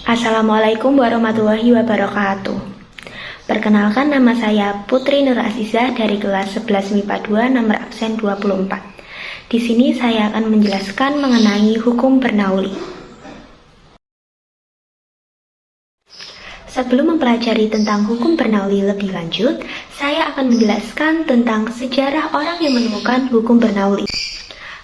Assalamualaikum warahmatullahi wabarakatuh. Perkenalkan, nama saya Putri Nur Azizah dari kelas 11 MIPA 2 nomor absen 24. Di sini saya akan menjelaskan mengenai hukum Bernoulli. Sebelum mempelajari tentang hukum Bernoulli lebih lanjut, saya akan menjelaskan tentang sejarah orang yang menemukan hukum Bernoulli.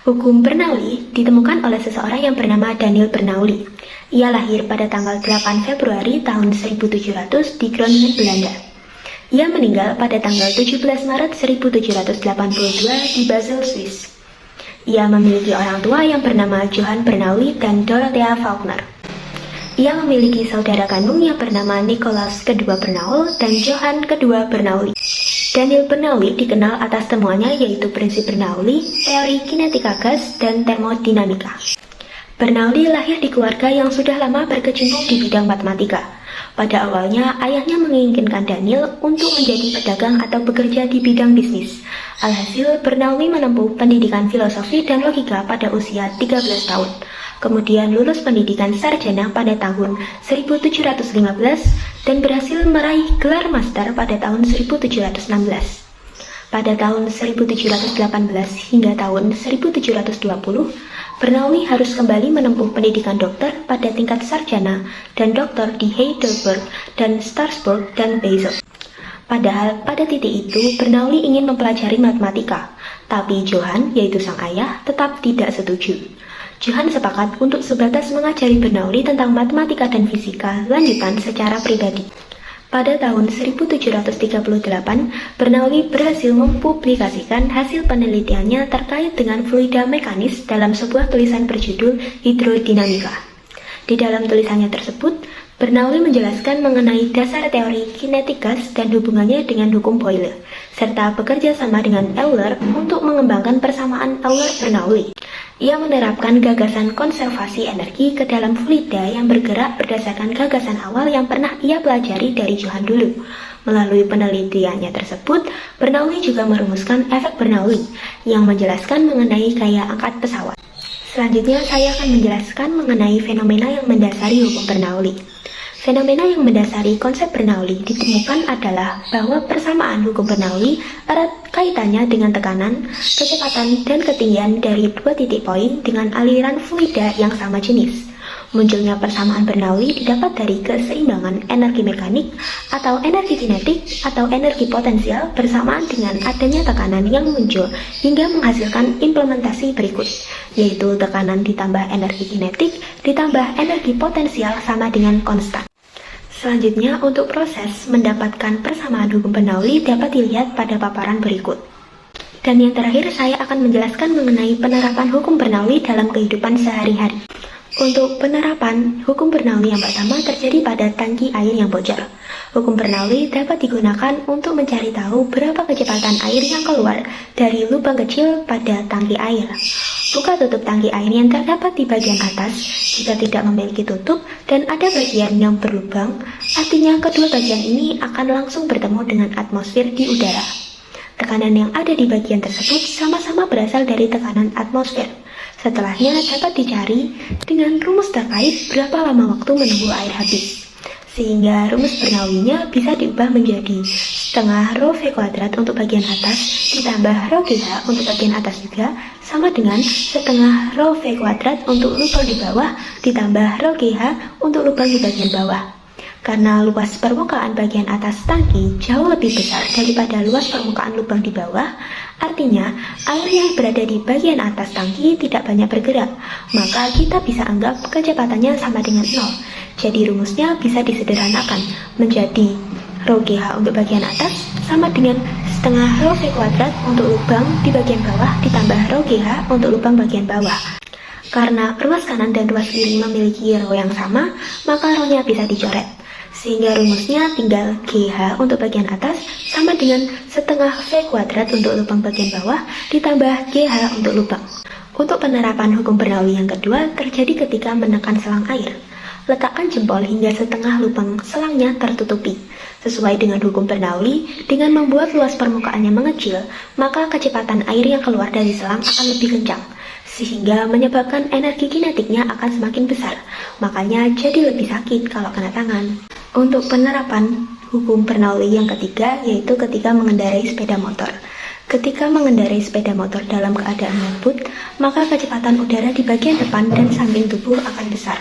Hukum Bernoulli ditemukan oleh seseorang yang bernama Daniel Bernoulli. Ia lahir pada tanggal 8 Februari tahun 1700 di Groningen, Belanda. Ia meninggal pada tanggal 17 Maret 1782 di Basel, Swiss. Ia memiliki orang tua yang bernama Johann Bernoulli dan Dorothea Faulkner. Ia memiliki saudara kandung yang bernama Nicolaus II Bernoulli dan Johann II Bernoulli. Daniel Bernoulli dikenal atas temuannya yaitu prinsip Bernoulli, teori kinetika gas, dan termodinamika. Bernoulli lahir di keluarga yang sudah lama berkecimpung di bidang matematika. Pada awalnya, ayahnya menginginkan Daniel untuk menjadi pedagang atau bekerja di bidang bisnis. Alhasil, Bernoulli menempuh pendidikan filosofi dan logika pada usia 13 tahun. Kemudian lulus pendidikan sarjana pada tahun 1715 dan berhasil meraih gelar master pada tahun 1716. Pada tahun 1718 hingga tahun 1720, Bernoulli harus kembali menempuh pendidikan dokter pada tingkat sarjana dan dokter di Heidelberg dan Strasbourg dan Basel. Padahal pada titik itu Bernoulli ingin mempelajari matematika, tapi Johann, yaitu sang ayah, tetap tidak setuju. Johann sepakat untuk sebatas mengajari Bernoulli tentang matematika dan fisika lanjutan secara pribadi. Pada tahun 1738, Bernoulli berhasil mempublikasikan hasil penelitiannya terkait dengan fluida mekanis dalam sebuah tulisan berjudul Hidrodinamika. Di dalam tulisannya tersebut, Bernoulli menjelaskan mengenai dasar teori kinetik gas dan hubungannya dengan hukum Boyle, serta bekerja sama dengan Euler untuk mengembangkan persamaan Euler-Bernoulli. Ia menerapkan gagasan konservasi energi ke dalam fluida yang bergerak berdasarkan gagasan awal yang pernah ia pelajari dari Johann dulu. Melalui penelitiannya tersebut, Bernoulli juga merumuskan efek Bernoulli yang menjelaskan mengenai gaya angkat pesawat. Selanjutnya, saya akan menjelaskan mengenai fenomena yang mendasari hukum Bernoulli. Fenomena yang mendasari konsep Bernoulli ditemukan adalah bahwa persamaan hukum Bernoulli erat kaitannya dengan tekanan, kecepatan, dan ketinggian dari dua titik poin dengan aliran fluida yang sama jenis. Munculnya persamaan Bernoulli didapat dari keseimbangan energi mekanik atau energi kinetik atau energi potensial bersamaan dengan adanya tekanan yang muncul hingga menghasilkan implementasi berikut, yaitu tekanan ditambah energi kinetik ditambah energi potensial sama dengan konstan. Selanjutnya, untuk proses mendapatkan persamaan hukum Bernoulli dapat dilihat pada paparan berikut. Dan yang terakhir, saya akan menjelaskan mengenai penerapan hukum Bernoulli dalam kehidupan sehari-hari. Untuk penerapan hukum Bernoulli yang pertama terjadi pada tangki air yang bocor. Hukum Bernoulli dapat digunakan untuk mencari tahu berapa kecepatan air yang keluar dari lubang kecil pada tangki air. Buka tutup tangki air yang terdapat di bagian atas jika tidak memiliki tutup dan ada bagian yang berlubang, artinya kedua bagian ini akan langsung bertemu dengan atmosfer di udara. Tekanan yang ada di bagian tersebut sama-sama berasal dari tekanan atmosfer. Setelahnya dapat dicari dengan rumus terkait berapa lama waktu menunggu air habis. Sehingga rumus Bernoulli-nya bisa diubah menjadi setengah rho V kuadrat untuk bagian atas ditambah rho GH untuk bagian atas juga sama dengan setengah rho V kuadrat untuk lubang di bawah ditambah rho GH untuk lubang di bagian bawah. Karena luas permukaan bagian atas tangki jauh lebih besar daripada luas permukaan lubang di bawah, artinya air yang berada di bagian atas tangki tidak banyak bergerak, maka kita bisa anggap kecepatannya sama dengan 0. Jadi rumusnya bisa disederhanakan menjadi rho GH untuk bagian atas sama dengan setengah rho V kuadrat untuk lubang di bagian bawah ditambah rho GH untuk lubang bagian bawah. Karena ruas kanan dan ruas kiri memiliki rho yang sama, maka rho-nya bisa dicoret. Sehingga rumusnya tinggal GH untuk bagian atas sama dengan setengah V kuadrat untuk lubang bagian bawah ditambah GH untuk lubang. Untuk penerapan hukum Bernoulli yang kedua terjadi ketika menekan selang air. Letakkan jempol hingga setengah lubang selangnya tertutupi. Sesuai dengan hukum Bernoulli, dengan membuat luas permukaannya mengecil, maka kecepatan air yang keluar dari selang akan lebih kencang. sehingga menyebabkan energi kinetiknya akan semakin besar. Makanya jadi lebih sakit kalau kena tangan. Untuk penerapan hukum Bernoulli yang ketiga, yaitu ketika mengendarai sepeda motor. Ketika mengendarai sepeda motor dalam keadaan ngebut, maka kecepatan udara di bagian depan dan samping tubuh akan besar.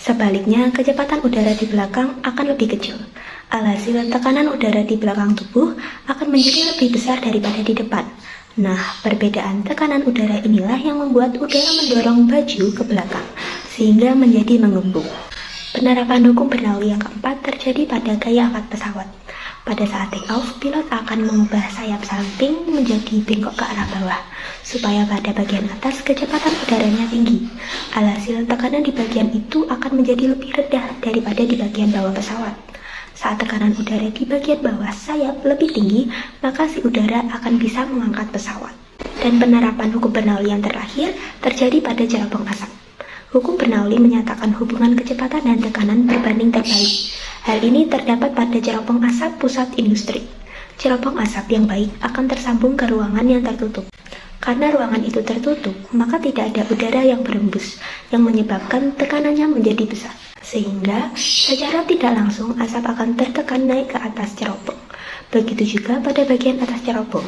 Sebaliknya, kecepatan udara di belakang akan lebih kecil. Alhasil, tekanan udara di belakang tubuh akan menjadi lebih besar daripada di depan. Nah, perbedaan tekanan udara inilah yang membuat udara mendorong baju ke belakang, sehingga menjadi mengembung. Penerapan hukum Bernoulli yang keempat terjadi pada gaya angkat pesawat. Pada saat take off, pilot akan mengubah sayap samping menjadi bengkok ke arah bawah, supaya pada bagian atas kecepatan udaranya tinggi. Alhasil, tekanan di bagian itu akan menjadi lebih rendah daripada di bagian bawah pesawat. Saat tekanan udara di bagian bawah sayap lebih tinggi, maka si udara akan bisa mengangkat pesawat. Dan penerapan hukum Bernoulli yang terakhir terjadi pada cerobong asap. Hukum Bernoulli menyatakan hubungan kecepatan dan tekanan berbanding terbalik. Hal ini terdapat pada cerobong asap pusat industri. Cerobong asap yang baik akan tersambung ke ruangan yang tertutup. Karena ruangan itu tertutup, maka tidak ada udara yang berembus, yang menyebabkan tekanannya menjadi besar. Sehingga, secara tidak langsung asap akan tertekan naik ke atas cerobong. Begitu juga pada bagian atas cerobong.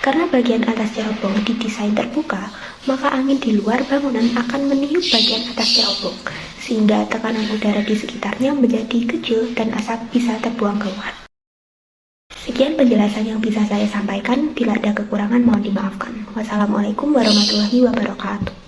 Karena bagian atas cerobong didesain terbuka, maka angin di luar bangunan akan meniup bagian atas cerobong, sehingga tekanan udara di sekitarnya menjadi kecil dan asap bisa terbuang keluar. Sekian penjelasan yang bisa saya sampaikan. Bila ada kekurangan mohon dimaafkan. Wassalamualaikum warahmatullahi wabarakatuh.